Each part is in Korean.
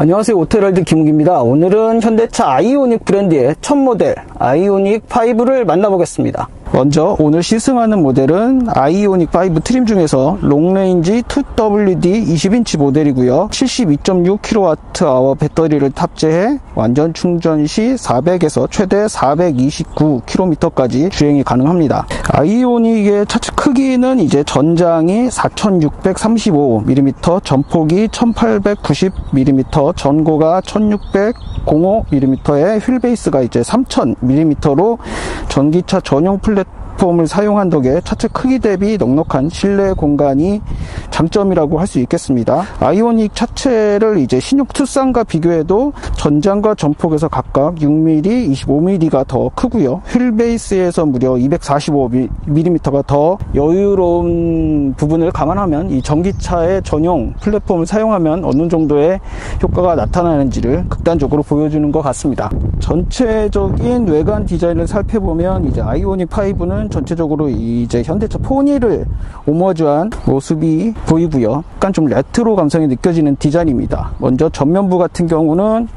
안녕하세요, 오토헤럴드 김욱입니다. 오늘은 현대차 아이오닉 브랜드의 첫 모델 아이오닉 5를 만나보겠습니다. 먼저 오늘 시승하는 모델은 아이오닉 5 트림 중에서 롱레인지 2WD 20인치 모델이고요. 72.6kWh 배터리를 탑재해 완전 충전 시 400에서 최대 429km까지 주행이 가능합니다. 아이오닉의 차체 크기는 이제 전장이 4635mm, 전폭이 1890mm, 전고가 1605mm의 휠베이스가 이제 3000mm로 전기차 전용 플랫폼을 사용한 덕에 차체 크기 대비 넉넉한 실내 공간이 장점이라고 할 수 있겠습니다. 아이오닉 차체를 이제 신육 투싼과 비교해도 전장과 전폭에서 각각 6mm, 25mm가 더 크고요. 휠베이스에서 무려 245mm가 더 여유로운 부분을 감안하면 이 전기차의 전용 플랫폼을 사용하면 어느 정도의 효과가 나타나는지를 극단적으로 보여주는 것 같습니다. 전체적인 외관 디자인을 살펴보면 이제 아이오닉 5는 전체적으로 이제 현대차 포니를 오머주한 모습이 보이고요. 약간 좀 레트로 감성이 느껴지는 디자인입니다. 먼저 전면부 같은 경우는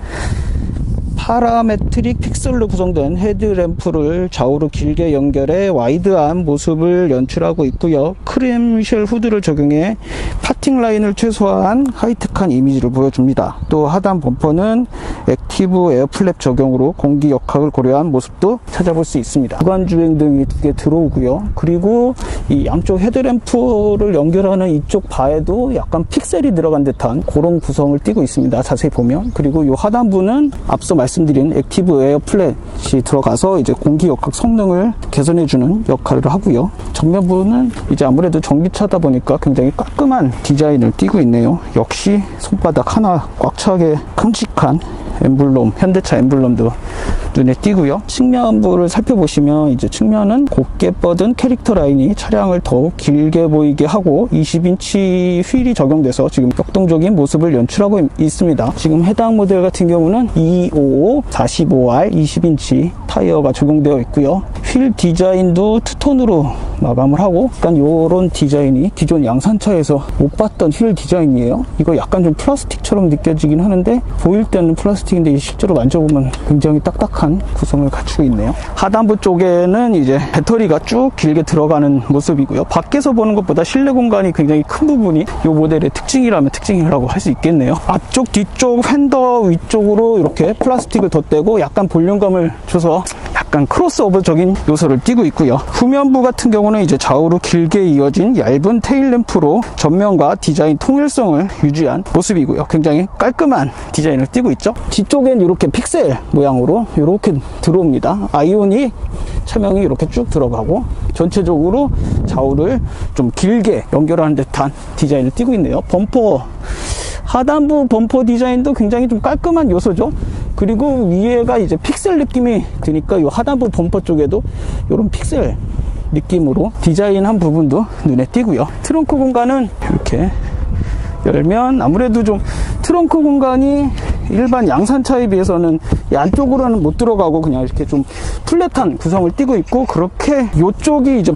파라메트릭 픽셀로 구성된 헤드램프를 좌우로 길게 연결해 와이드한 모습을 연출하고 있고요. 크림쉘 후드를 적용해 파팅 라인을 최소화한 하이테크한 이미지를 보여줍니다. 또 하단 범퍼는 액티브 에어플랩 적용으로 공기 역학을 고려한 모습도 찾아볼 수 있습니다. 구간주행 등이 두 개 들어오고요. 그리고 이 양쪽 헤드램프를 연결하는 이쪽 바에도 약간 픽셀이 들어간 듯한 그런 구성을 띠고 있습니다. 자세히 보면. 그리고 이 하단부는 앞서 말씀드린 액티브 에어 플랫이 들어가서 이제 공기 역학 성능을 개선해주는 역할을 하고요. 전면부는 이제 아무래도 전기차다 보니까 굉장히 깔끔한 디자인을 띠고 있네요. 역시 손바닥 하나 꽉 차게 큼직한 엠블럼, 현대차 엠블럼도 눈에 띄고요. 측면부를 살펴보시면 이제 측면은 곱게 뻗은 캐릭터 라인이 차량을 더욱 길게 보이게 하고 20인치 휠이 적용돼서 지금 역동적인 모습을 연출하고 있습니다. 지금 해당 모델 같은 경우는 255 45R 20인치 타이어가 적용되어 있고요. 휠 디자인도 투톤으로 마감을 하고 약간 요런 디자인이 기존 양산차에서 못 봤던 휠 디자인이에요. 이거 약간 좀 플라스틱처럼 느껴지긴 하는데 보일 때는 플라스틱인데 실제로 만져보면 굉장히 딱딱한 구성을 갖추고 있네요. 하단부 쪽에는 이제 배터리가 쭉 길게 들어가는 모습이고요. 밖에서 보는 것보다 실내 공간이 굉장히 큰 부분이 이 모델의 특징이라면 특징이라고 할 수 있겠네요. 앞쪽, 뒤쪽, 휀더 위쪽으로 이렇게 플라스틱을 덧대고 약간 볼륨감을 줘서 약간 크로스오버적인 요소를 띠고 있고요. 후면부 같은 경우는 이제 좌우로 길게 이어진 얇은 테일램프로 전면과 디자인 통일성을 유지한 모습이고요. 굉장히 깔끔한 디자인을 띠고 있죠. 뒤쪽엔 이렇게 픽셀 모양으로 이렇게 들어옵니다. 아이오닉 차명이 이렇게 쭉 들어가고 전체적으로 좌우를 좀 길게 연결하는 듯한 디자인을 띠고 있네요. 범퍼, 하단부 범퍼 디자인도 굉장히 좀 깔끔한 요소죠. 그리고 위에가 이제 픽셀 느낌이 드니까 이 하단부 범퍼 쪽에도 이런 픽셀 느낌으로 디자인한 부분도 눈에 띄고요. 트렁크 공간은 이렇게 열면 아무래도 좀 트렁크 공간이 일반 양산차에 비해서는 이 안쪽으로는 못 들어가고 그냥 이렇게 좀 플랫한 구성을 띠고 있고, 그렇게 이쪽이 이제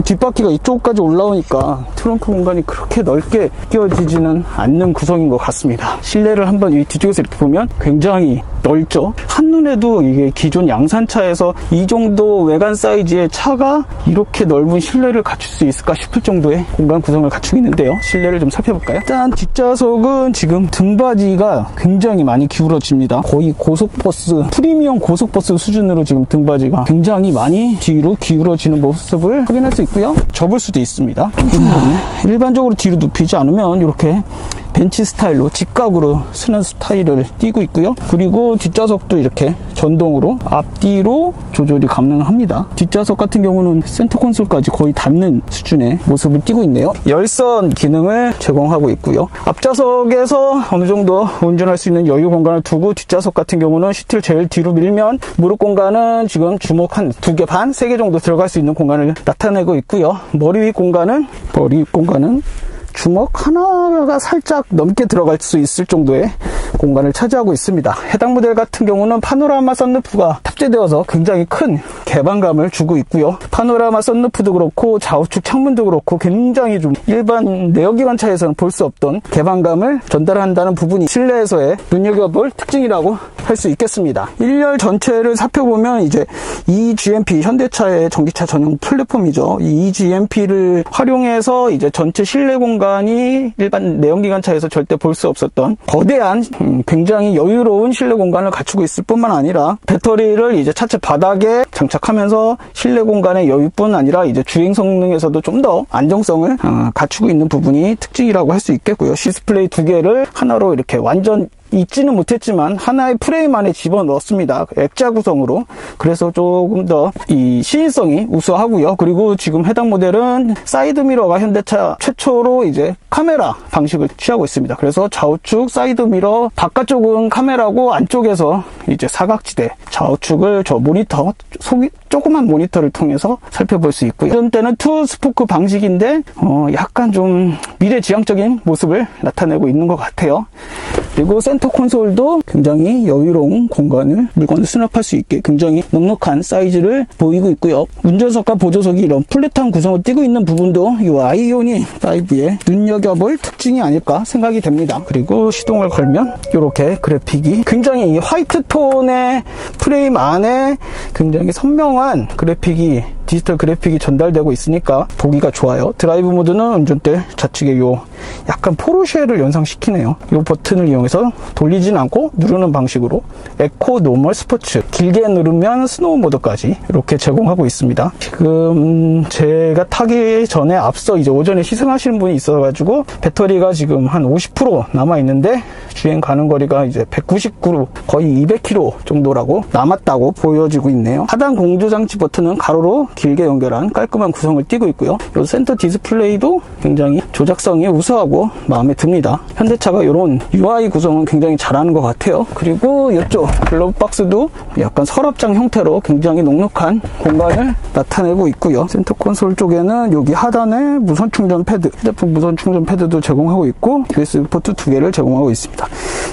뒷바퀴가 이쪽까지 올라오니까 트렁크 공간이 그렇게 넓게 끼워지지는 않는 구성인 것 같습니다. 실내를 한번 이 뒤쪽에서 이렇게 보면 굉장히 넓죠. 한눈에도 이게 기존 양산차에서 이 정도 외관 사이즈의 차가 이렇게 넓은 실내를 갖출 수 있을까 싶을 정도의 공간 구성을 갖추고 있는데요. 실내를 좀 살펴볼까요? 일단 뒷좌석은 지금 등받이가 굉장히 많이 기울어집니다. 거의 고속버스, 프리미엄 고속버스 수준으로 지금 등받이가 굉장히 많이 뒤로 기울어지는 모습을 확인할 수 있고요. 접을 수도 있습니다. 일반적으로 뒤로 눕히지 않으면 이렇게 벤치 스타일로 직각으로 쓰는 스타일을 띄고 있고요. 그리고 뒷좌석도 이렇게 전동으로 앞뒤로 조절이 가능합니다. 뒷좌석 같은 경우는 센터 콘솔까지 거의 닿는 수준의 모습을 띄고 있네요. 열선 기능을 제공하고 있고요. 앞좌석에서 어느 정도 운전할 수 있는 여유 공간을 두고 뒷좌석 같은 경우는 시트를 제일 뒤로 밀면 무릎 공간은 지금 주먹 한 2개 반, 3개 정도 들어갈 수 있는 공간을 나타내고 있고요. 머리 윗 공간은 주먹 하나가 살짝 넘게 들어갈 수 있을 정도의 공간을 차지하고 있습니다. 해당 모델 같은 경우는 파노라마 썬루프가 탑재되어서 굉장히 큰 개방감을 주고 있고요. 파노라마 썬루프도 그렇고 좌우측 창문도 그렇고 굉장히 좀 일반 내연기관차에서는 볼 수 없던 개방감을 전달한다는 부분이 실내에서의 눈여겨볼 특징이라고 할 수 있겠습니다. 1열 전체를 살펴보면 이제 eGMP, 현대차의 전기차 전용 플랫폼이죠. 이 eGMP를 활용해서 이제 전체 실내 공간이 일반 내연기관차에서 절대 볼 수 없었던 거대한 굉장히 여유로운 실내 공간을 갖추고 있을 뿐만 아니라 배터리를 이제 차체 바닥에 장착하면서 실내 공간의 여유뿐 아니라 이제 주행 성능에서도 좀 더 안정성을 갖추고 있는 부분이 특징이라고 할 수 있겠고요. C디스플레이 두 개를 하나로 이렇게 완전 있지는 못했지만 하나의 프레임 안에 집어넣었습니다. 액자 구성으로. 그래서 조금 더 이 시인성이 우수하고요. 그리고 지금 해당 모델은 사이드미러가 현대차 최초로 이제 카메라 방식을 취하고 있습니다. 그래서 좌우측 사이드미러, 바깥쪽은 카메라고 안쪽에서 이제 사각지대, 좌우측을 저 모니터, 조그만 모니터를 통해서 살펴볼 수 있고요. 이런 때는 투 스포크 방식인데 약간 좀 미래지향적인 모습을 나타내고 있는 것 같아요. 그리고 센터 콘솔도 굉장히 여유로운 공간을 물건을 수납할 수 있게 굉장히 넉넉한 사이즈를 보이고 있고요. 운전석과 보조석이 이런 플랫한 구성을 띠고 있는 부분도 이 아이오닉 5의 눈여겨볼 특징이 아닐까 생각이 됩니다. 그리고 시동을 걸면 이렇게 그래픽이 굉장히 이 화이트 톤의 프레임 안에 굉장히 선명한 그래픽이 디지털 그래픽이 전달되고 있으니까 보기가 좋아요. 드라이브 모드는 운전대 좌측에 요 약간 포르쉐를 연상시키네요. 요 버튼을 이용해서 돌리진 않고 누르는 방식으로 에코, 노멀, 스포츠, 길게 누르면 스노우 모드까지 이렇게 제공하고 있습니다. 지금 제가 타기 전에 앞서 이제 오전에 시승하시는 분이 있어가지고 배터리가 지금 한 50% 남아있는데 주행 가는 거리가 이제 199, 거의 200km 정도라고 남았다고 보여지고 있네요. 하단 공조장치 버튼은 가로로 길게 연결한 깔끔한 구성을 띠고 있고요. 이 센터 디스플레이도 굉장히 조작성이 우수하고 마음에 듭니다. 현대차가 이런 UI 구성은 굉장히 잘하는 것 같아요. 그리고 이쪽 글러브 박스도 약간 서랍장 형태로 굉장히 넉넉한 공간을 나타내고 있고요. 센터 콘솔 쪽에는 여기 하단에 무선 충전 패드, 휴대폰 무선 충전 패드도 제공하고 있고 USB 포트 2개를 제공하고 있습니다.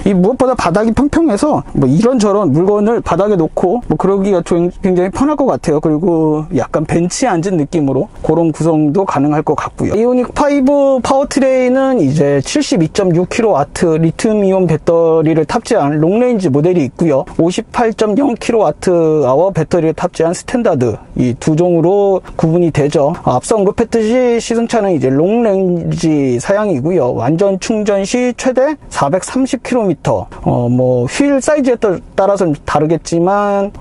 이 무엇보다 바닥이 평평해서 뭐 이런저런 물건을 바닥에 놓고 뭐 그러기가 굉장히 편할 것 같아요. 그리고 약간 벤치에 앉은 느낌으로 그런 구성도 가능할 것 같고요. 이오닉 5 파워트레인은 이제 72.6kW 리튬이온 배터리를 탑재한 롱레인지 모델이 있고요. 58.0kWh 배터리를 탑재한 스탠다드, 이 두 종으로 구분이 되죠. 앞서 언급했듯이 시승차는 이제 롱레인지 사양이고요. 완전 충전 시 최대 430km. 뭐 휠 사이즈에 따라서는 다르겠지만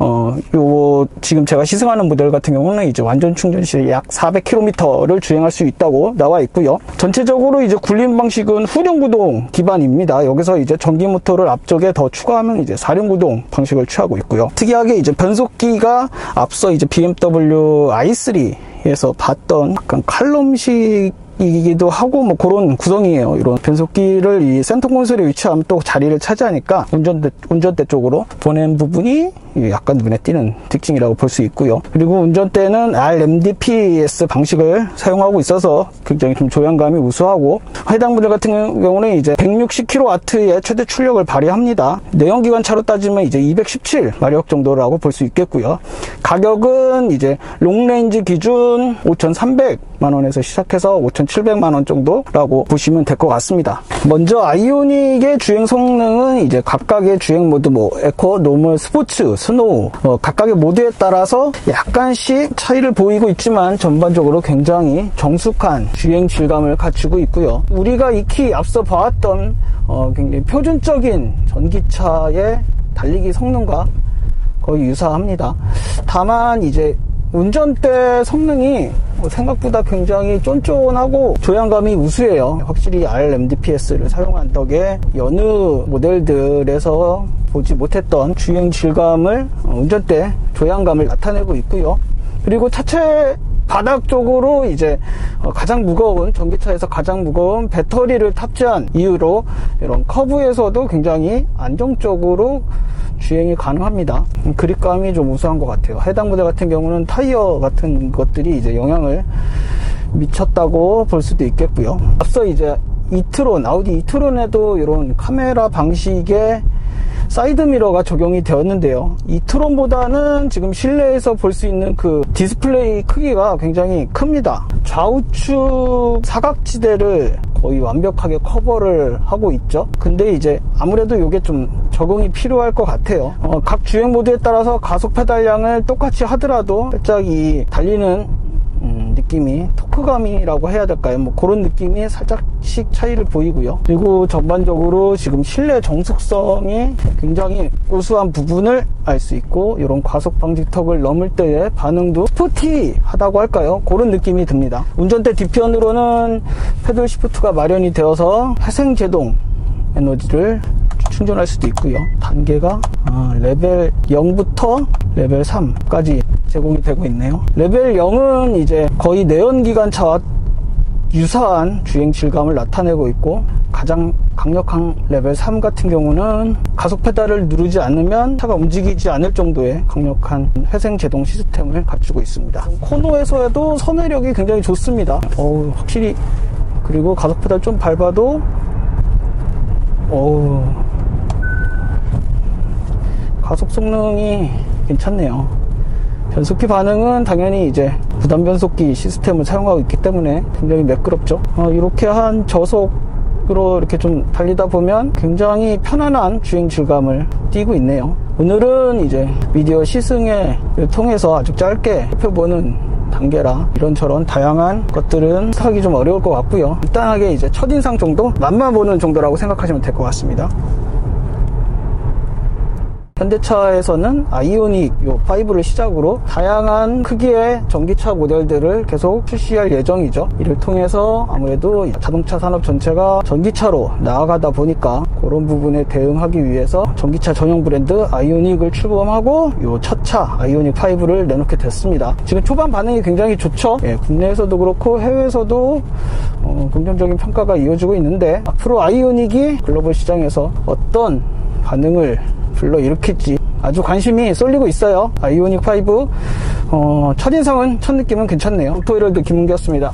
요 지금 제가 시승하는 모델 같은 경우는 이제 완전 충전 시 약 400km를 주행할 수 있다고 나와 있고요. 전체적으로 이제 굴림 방식은 후륜구동 기반입니다. 여기서 이제 전기 모터를 앞쪽에 더 추가하면 이제 4륜구동 방식을 취하고 있고요. 특이하게 이제 변속기가 앞서 이제 BMW i3에서 봤던 약간 칼럼식 이기도 하고 뭐 그런 구성이에요. 이런 변속기를 이 센터 콘솔에 위치하면 또 자리를 차지하니까 운전대 쪽으로 보낸 부분이 약간 눈에 띄는 특징이라고 볼 수 있고요. 그리고 운전대는 RMDPS 방식을 사용하고 있어서 굉장히 좀 조향감이 우수하고, 해당 모델 같은 경우는 이제 160kW의 최대 출력을 발휘합니다. 내연기관차로 따지면 이제 217마력 정도라고 볼 수 있겠고요. 가격은 이제 롱레인지 기준 5,300만원에서 시작해서 5,700만원 정도라고 보시면 될 것 같습니다. 먼저 아이오닉의 주행 성능은 이제 각각의 주행 모드, 뭐 에코, 노멀, 스포츠, 스노우, 각각의 모드에 따라서 약간씩 차이를 보이고 있지만 전반적으로 굉장히 정숙한 주행 질감을 갖추고 있고요. 우리가 익히 앞서 봐왔던 굉장히 표준적인 전기차의 달리기 성능과 거의 유사합니다. 다만 이제 운전대 성능이 생각보다 굉장히 쫀쫀하고 조향감이 우수해요. 확실히 RMDPS를 사용한 덕에 여느 모델들에서 보지 못했던 주행 질감을 운전대 조향감을 나타내고 있고요. 그리고 차체 바닥 쪽으로 이제 가장 무거운, 전기차에서 가장 무거운 배터리를 탑재한 이유로 이런 커브에서도 굉장히 안정적으로 주행이 가능합니다. 그립감이 좀 우수한 것 같아요. 해당 모델 같은 경우는 타이어 같은 것들이 이제 영향을 미쳤다고 볼 수도 있겠고요. 앞서 이제 이트론, 아우디 이트론에도 이런 카메라 방식의 사이드미러가 적용이 되었는데요. 이 트론보다는 지금 실내에서 볼 수 있는 그 디스플레이 크기가 굉장히 큽니다. 좌우측 사각지대를 거의 완벽하게 커버를 하고 있죠. 근데 이제 아무래도 이게 좀 적응이 필요할 것 같아요. 각 주행 모드에 따라서 가속 페달량을 똑같이 하더라도 살짝 이 달리는 느낌이, 토크감이라고 해야 될까요? 뭐 그런 느낌이 살짝씩 차이를 보이고요. 그리고 전반적으로 지금 실내 정숙성이 굉장히 우수한 부분을 알 수 있고, 이런 과속 방지턱을 넘을 때의 반응도 스포티하다고 할까요? 그런 느낌이 듭니다. 운전대 뒤편으로는 패들 시프트가 마련이 되어서 회생 제동 에너지를 충전할 수도 있고요. 단계가 레벨 0부터 레벨 3까지 제공이 되고 있네요. 레벨 0은 이제 거의 내연기관차와 유사한 주행 질감을 나타내고 있고, 가장 강력한 레벨 3 같은 경우는 가속 페달을 누르지 않으면 차가 움직이지 않을 정도의 강력한 회생 제동 시스템을 갖추고 있습니다. 코너에서도 선회력이 굉장히 좋습니다. 확실히. 그리고 가속 페달 좀 밟아도 가속 성능이 괜찮네요. 변속기 반응은 당연히 이제 부단 변속기 시스템을 사용하고 있기 때문에 굉장히 매끄럽죠. 이렇게 한 저속으로 이렇게 좀 달리다 보면 굉장히 편안한 주행 질감을 띠고 있네요. 오늘은 이제 미디어 시승을 통해서 아주 짧게 살펴보는 단계라 이런저런 다양한 것들은 하기 좀 어려울 것 같고요. 간단하게 이제 첫인상 정도? 맛만 보는 정도라고 생각하시면 될 것 같습니다. 현대차에서는 아이오닉 5를 시작으로 다양한 크기의 전기차 모델들을 계속 출시할 예정이죠. 이를 통해서 아무래도 자동차 산업 전체가 전기차로 나아가다 보니까 그런 부분에 대응하기 위해서 전기차 전용 브랜드 아이오닉을 출범하고 요 첫 차 아이오닉 5를 내놓게 됐습니다. 지금 초반 반응이 굉장히 좋죠. 국내에서도 그렇고 해외에서도 긍정적인 평가가 이어지고 있는데, 앞으로 아이오닉이 글로벌 시장에서 어떤 반응을 불러일으킬지 아주 관심이 쏠리고 있어요. 아이오닉 5 첫인상은, 첫 느낌은 괜찮네요. 오토이럴드 김은기였습니다.